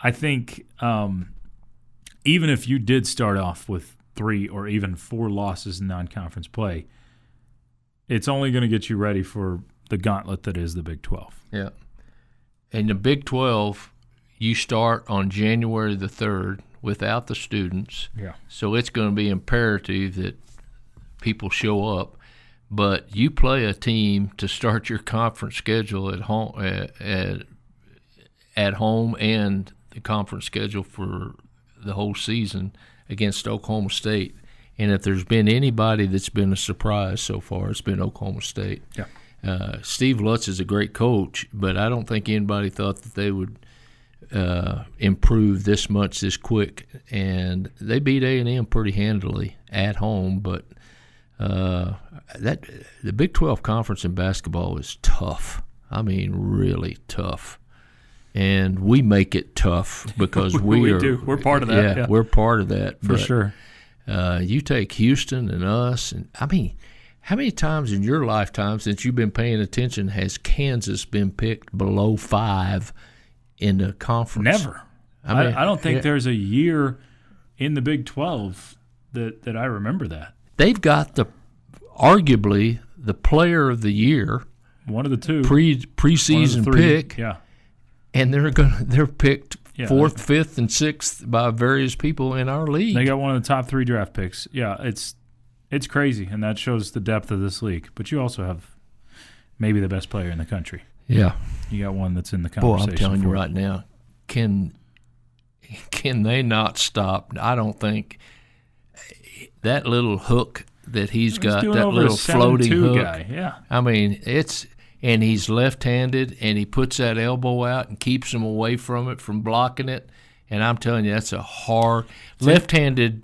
I think even if you did start off with 3 or even 4 losses in non-conference play, it's only going to get you ready for the gauntlet that is the Big 12. Yeah. And the Big 12, you start on January the 3rd without the students. Yeah. So it's going to be imperative that people show up. But you play a team to start your conference schedule at home and the conference schedule for the whole season against Oklahoma State. And if there's been anybody that's been a surprise so far, it's been Oklahoma State. Yeah. Steve Lutz is a great coach, but I don't think anybody thought that they would improve this much this quick. And they beat A&M pretty handily at home, but the Big 12 conference in basketball is tough. I mean, really tough. And we make it tough because we do. We're part of that. Yeah, we're part of that. For sure. You take Houston and us, and I mean, how many times in your lifetime since you've been paying attention has Kansas been picked below 5 in the conference? Never. I don't think there's a year in the Big 12 that I remember that. They've got arguably the player of the year, one of the 2 preseason pick, yeah, and they're picked 4th, 5th, and 6th by various people in our league. They got one of the top 3 draft picks. Yeah, it's crazy, and that shows the depth of this league. But you also have maybe the best player in the country. Yeah, you got one that's in the conversation. Boy, I'm telling you right now, can they not stop? I don't think that little hook that he's got, that little floating hook. Guy. Yeah, I mean, and he's left-handed, and he puts that elbow out and keeps him away from it, from blocking it. And I'm telling you, that's a hard left-handed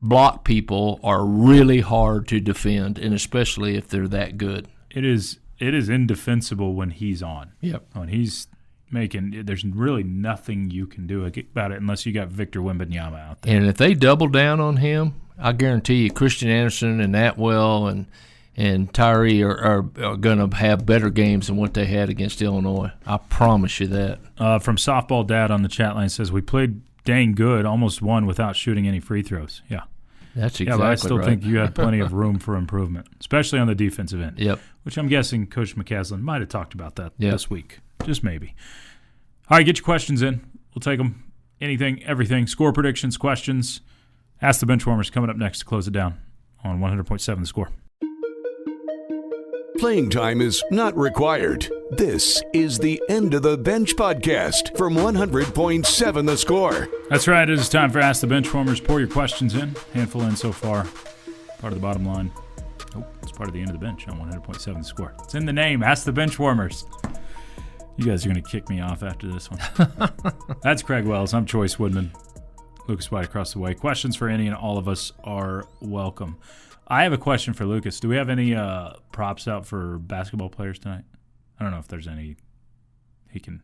block. People are really hard to defend, and especially if they're that good. It is indefensible when he's on. Yep. When he's making, there's really nothing you can do about it unless you got Victor Wembanyama out there. And if they double down on him, I guarantee you Christian Anderson and Atwell and Tyree are going to have better games than what they had against Illinois. I promise you that. From Softball Dad on the chat line says, we played dang good, almost won without shooting any free throws. Yeah. That's exactly right. Yeah, but I still think you had plenty of room for improvement, especially on the defensive end. Yep. Which I'm guessing Coach McCaslin might have talked about that this week. Just maybe. All right, get your questions in. We'll take them. Anything, everything. Score predictions, questions. Ask the Benchwarmers coming up next to close it down on 100.7 The Score. Playing time is not required. This is the End of the Bench podcast from 100.7 The Score. That's right. It is time for Ask the Benchwarmers. Pour your questions in. Handful in so far. Part of the bottom line. Oh, it's part of the End of the Bench on 100.7 The Score. It's in the name. Ask the Benchwarmers. You guys are going to kick me off after this one. That's Craig Wells. I'm Chois Woodman. Lucas White across the way. Questions for any and all of us are welcome. I have a question for Lucas. Do we have any props out for basketball players tonight? I don't know if there's any. He can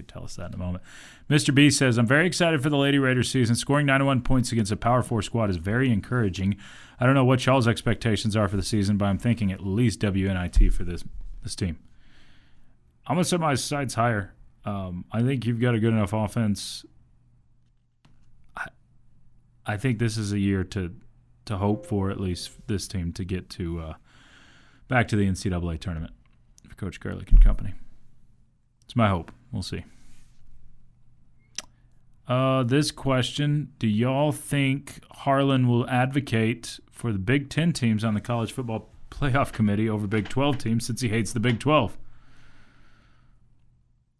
tell us that in a moment. Mr. B says, I'm very excited for the Lady Raiders season. Scoring 91 points against a Power 4 squad is very encouraging. I don't know what y'all's expectations are for the season, but I'm thinking at least WNIT for this team. I'm going to set my sights higher. I think you've got a good enough offense. I think this is a year to hope for at least this team to get to back to the NCAA tournament for Coach Gerlich and company. It's my hope. We'll see. This question, do y'all think Harlan will advocate for the Big Ten teams on the college football playoff committee over Big 12 teams since he hates the Big 12?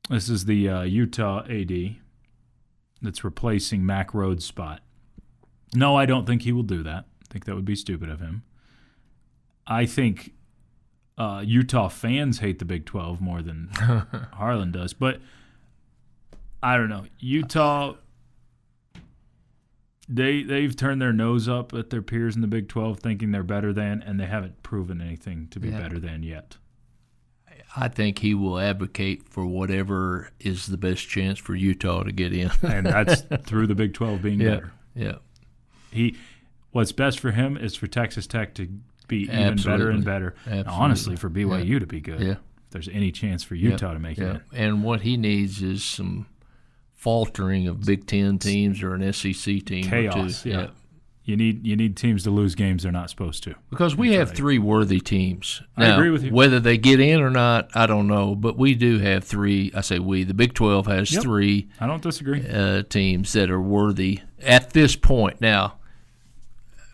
This is the Utah AD that's replacing Mack Rhodes' spot. No, I don't think he will do that. I think that would be stupid of him. I think Utah fans hate the Big 12 more than Harlan does. But I don't know. Utah they've turned their nose up at their peers in the Big 12, thinking they're better than, and they haven't proven anything to be better than yet. I think he will advocate for whatever is the best chance for Utah to get in, and that's through the Big 12 being better. Yeah. What's best for him is for Texas Tech to be even better and better. And honestly, for BYU to be good. Yeah. If there's any chance for Utah to make it in. And what he needs is some faltering of Big Ten teams or an SEC team. Chaos. Or two. Yeah. You need teams to lose games they're not supposed to. Because we have three worthy teams. Now, I agree with you. Whether they get in or not, I don't know. But we do have three. I say we. The Big 12 has three. I don't disagree. Teams that are worthy at this point. Now,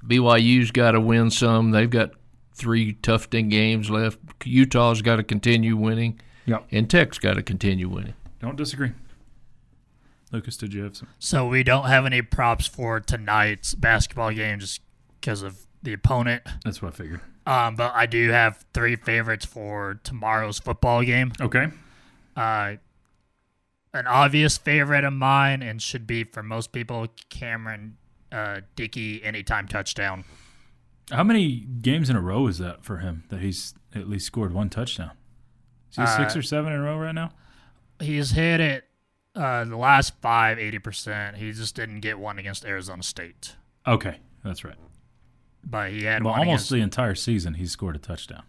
BYU's got to win some. They've got 3 tough games left. Utah's got to continue winning. Yep. And Tech's got to continue winning. Don't disagree. Lucas, did you have some? So we don't have any props for tonight's basketball game just because of the opponent. That's what I figured. But I do have 3 favorites for tomorrow's football game. Okay. An obvious favorite of mine, and should be for most people, Cameron Dickey anytime touchdown. How many games in a row is that for him that he's at least scored 1 touchdown? Is he 6 or 7 in a row right now? He's hit it the last 5, 80%. He just didn't get one against Arizona State. Okay, that's right. But he had well, one almost the entire season he's scored a touchdown.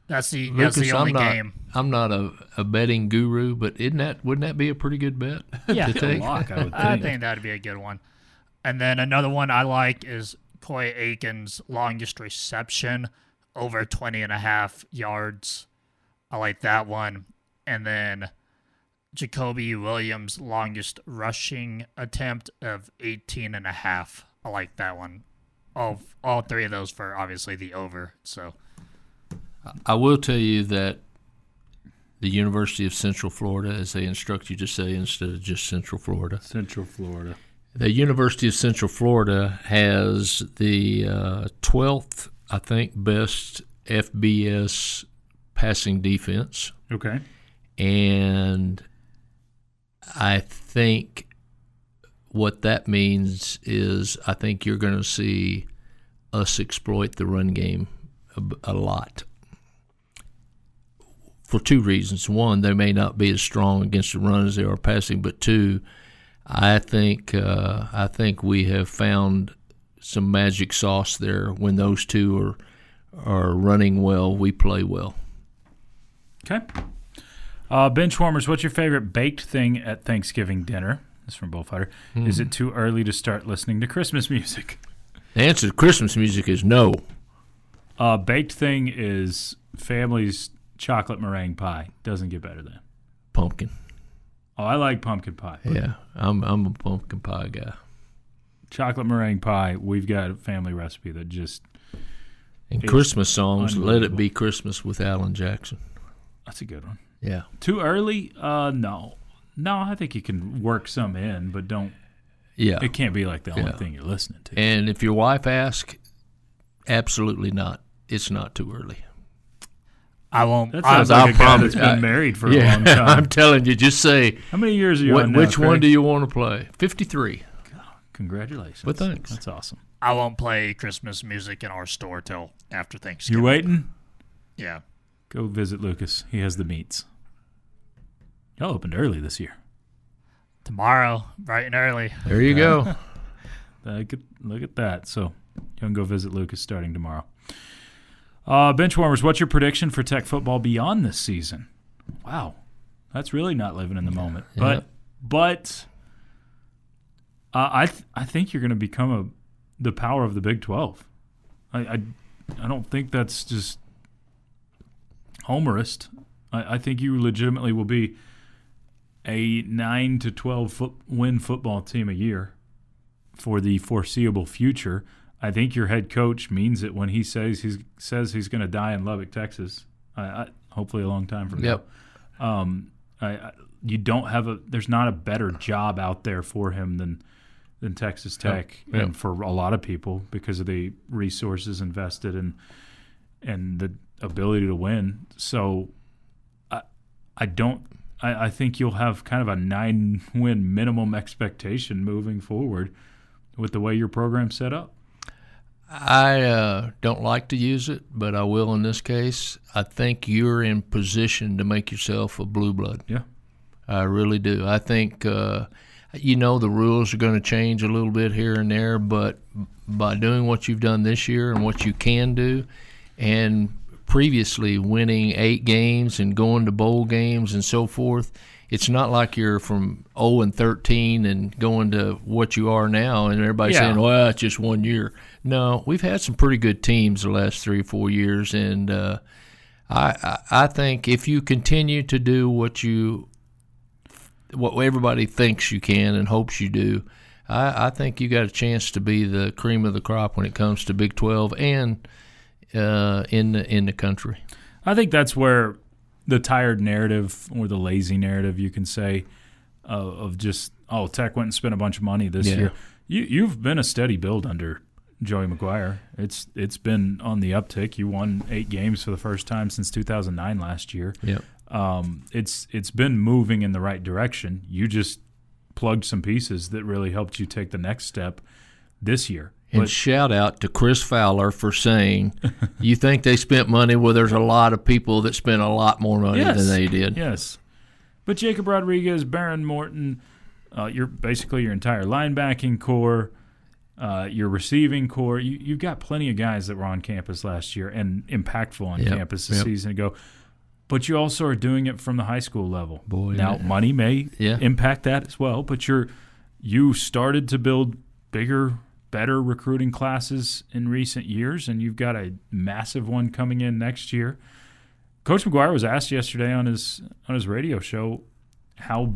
That's the only game. I'm not a betting guru, but wouldn't that be a pretty good bet? Yeah, to take? Lock, I would think. I think that'd be a good one. And then another one I like is Coy Aiken's longest reception, over 20.5 yards. I like that one. And then Jacoby Williams' longest rushing attempt of 18.5. I like that one. All 3 of those for obviously the over. So I will tell you that the University of Central Florida, as they instruct you to say instead of just Central Florida. Central Florida. The University of Central Florida has the 12th, I think, best FBS passing defense. Okay. And I think what that means is I think you're going to see us exploit the run game a lot for 2 reasons. One, they may not be as strong against the run as they are passing, but 2, I think we have found some magic sauce there. When those 2 are running well, we play well. Okay. Benchwarmers, what's your favorite baked thing at Thanksgiving dinner? This is from Bullfighter. Is it too early to start listening to Christmas music? The answer to Christmas music is no. Baked thing is family's chocolate meringue pie. Doesn't get better than pumpkin. Oh, I like pumpkin pie. Yeah, I'm a pumpkin pie guy. Chocolate meringue pie, we've got a family recipe that just... And Christmas songs, Let It Be Christmas with Alan Jackson. That's a good one. Yeah. Too early? No. No, I think you can work some in, but don't... Yeah. It can't be like the only thing you're listening to. And if your wife asks, absolutely not. It's not too early. I won't. That sounds like a guy that's been married for a long time. I'm telling you, just say. How many years are you on now, Which Craig? one do you want to play? 53. Congratulations. Well, thanks. That's awesome. I won't play Christmas music in our store till after Thanksgiving. You're waiting? Yeah. Go visit Lucas. He has the meats. Y'all opened early this year. Tomorrow, bright and early. There you go. Look at that. So you can go visit Lucas starting tomorrow. Benchwarmers, what's your prediction for Tech football beyond this season? Wow. That's really not living in the moment. Yeah. But I think you're going to become the power of the Big 12. I don't think that's just homerist. I think you legitimately will be a 9 to 12 win football team a year for the foreseeable future. I think your head coach means it when he says he's going to die in Lubbock, Texas. Hopefully a long time from now. You don't have there's not a better job out there for him than Texas Tech, and for a lot of people because of the resources invested and the ability to win. So I think you'll have kind of a 9-win minimum expectation moving forward with the way your program's set up? I don't like to use it, but I will in this case. I think you're in position to make yourself a blue blood. Yeah. I really do. I think, the rules are going to change a little bit here and there, but by doing what you've done this year and what you can do, and previously winning 8 games and going to bowl games and so forth, it's not like you're from 0-13 and going to what you are now and everybody's saying, well, it's just 1 year. No, we've had some pretty good teams the last 3 or 4 years, and I think if you continue to do what everybody thinks you can and hopes you do, I think you got a chance to be the cream of the crop when it comes to Big 12 and in the country. I think that's where the tired narrative or the lazy narrative, you can say, of just, Tech went and spent a bunch of money this year. You've been a steady build under Joey McGuire. It's been on the uptick. You won 8 games for the first time since 2009 last year. Yep. It's been moving in the right direction. You just plugged some pieces that really helped you take the next step this year. And shout out to Chris Fowler for saying, you think they spent money? Well, there's a lot of people that spent a lot more money than they did. Yes. But Jacob Rodriguez, Baron Morton, your entire linebacking core, your receiving core, you've got plenty of guys that were on campus last year and impactful on campus a season ago. But you also are doing it from the high school level. Now, money may impact that as well, but you started to build bigger, better recruiting classes in recent years, and you've got a massive one coming in next year. Coach McGuire was asked yesterday on his radio show how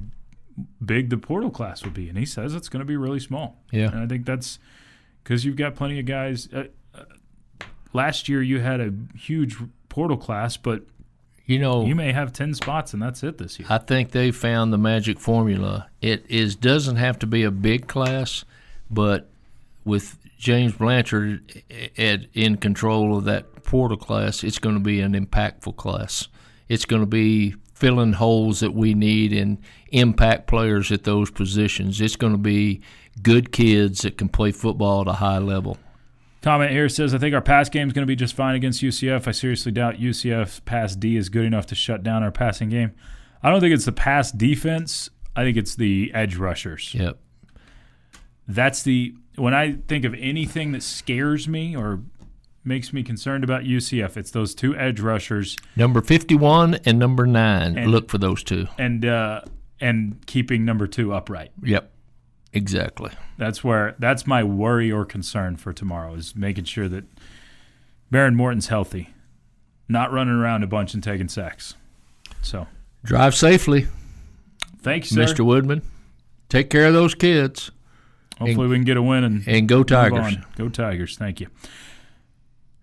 big the portal class would be, and he says it's going to be really small. Yeah. And I think that's because you've got plenty of guys. Last year you had a huge portal class, but you may have 10 spots, and that's it this year. I think they found the magic formula. It doesn't have to be a big class, but with James Blanchard in control of that portal class, it's going to be an impactful class. It's going to be filling holes that we need and impact players at those positions. It's going to be good kids that can play football at a high level. Comment here says, I think our pass game is going to be just fine against UCF. I seriously doubt UCF's pass D is good enough to shut down our passing game. I don't think it's the pass defense. I think it's the edge rushers. Yep. When I think of anything that scares me or makes me concerned about UCF, it's those 2 edge rushers. Number 51 and number 9. Look for those 2. And keeping number 2 upright. Yep. Exactly. That's my worry or concern for tomorrow, is making sure that Baron Morton's healthy, not running around a bunch and taking sacks. So drive safely. Thank you, sir. Mr. Woodman. Take care of those kids. Hopefully we can get a win and go Tigers. Go Tigers. Thank you.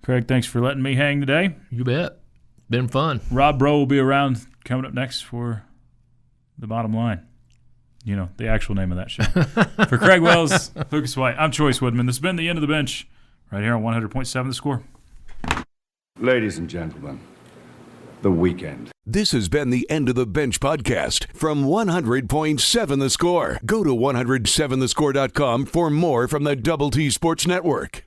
Craig, thanks for letting me hang today. You bet. Been fun. Rob Bro will be around coming up next for The Bottom Line. The actual name of that show. For Craig Wells, Lucas White, I'm Chois Woodman. This has been The End of the Bench right here on 100.7 The Score. Ladies and gentlemen, The Weekend. This has been the End of the Bench podcast from 100.7 The Score. Go to 107thescore.com for more from the Double T Sports Network.